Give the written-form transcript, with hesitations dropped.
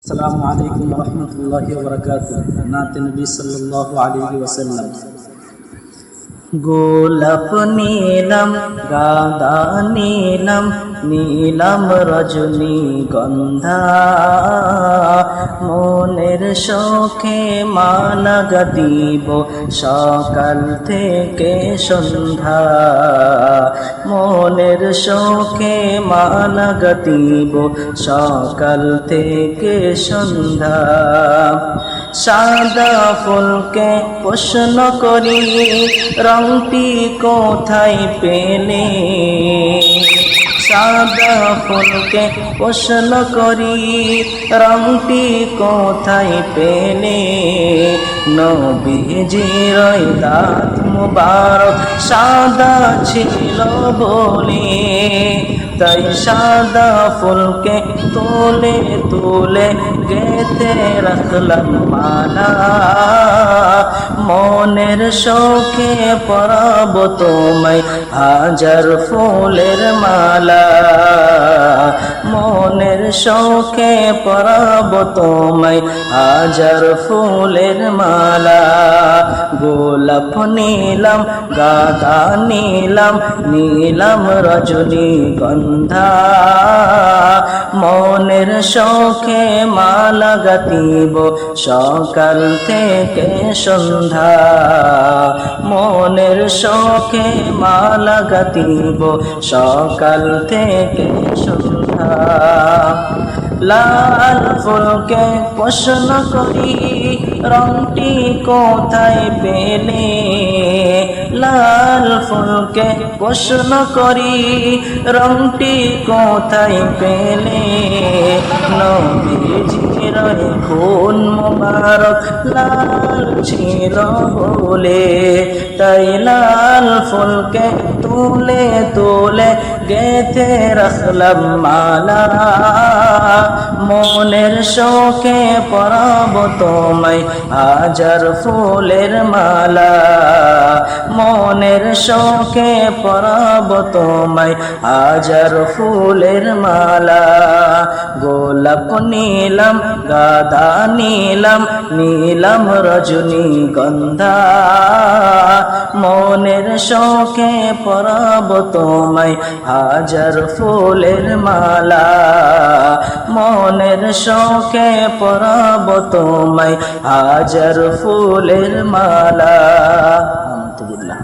السلام عليكم ورحمة الله وبركاته. نات النبي صلى الله عليه وسلم. গোলাপ নীলাম গাঁদা নীলাম নীলাম রজনীগন্ধা মনের শোকে মালা গাঁথিব সকাল থেকে সন্ধ্যা মনের শোকে মালা গাঁথিব সকাল থেকে সন্ধ্যা সাদা ফুলকে প্রশ্ন করি রংটি কোথায় পেলে সাদা ফুলকে প্রশ্ন করি রংটি কোথায় পেলে নবীজির দাঁত মুবারক সাদা ছিল বলে তাই সাদা ফুলকে তুলে তুলে গেঁথে রাখলাম মালা মনের শোকে পরাব তোমায় হাজার ফুলের মালা মনের শোকে পরাব তোমায় হাজার ফুলের মালা গোলাপ নীলাম গাঁদা নীলাম নীলাম রজনীগন্ধা মনের শোকে মালা গাঁথিব সকাল থেকে সন্ধ্যা মনের শোকে মালা গাঁথিব সকাল থেকে সন্ধ্যা লাল ফুলকে প্রশ্ন করি রংটি কোথায় পেলে লাল ফুলকে প্রশ্ন করি রংটি কোথায় পেলে নবীজির খুন মুবারক লাল ছিল বলে তাই লাল ফুলকে তুলে তুলে গেঁথে রাখলাম মালা মনের শোকে পরাব তোমায় হাজার ফুলের মালা মনের শোকে পরাব তোমায় হাজার ফুলের মালা গোলাপ নীলাম গাঁদা নীলাম নীলাম রজনীগন্ধা মনের শোকে পরাব তোমায় হাজার ফুলের মালা মনের শোকে পরাব তোমায় হাজার ফুলের মালা। আলহামদুলিল্লাহ।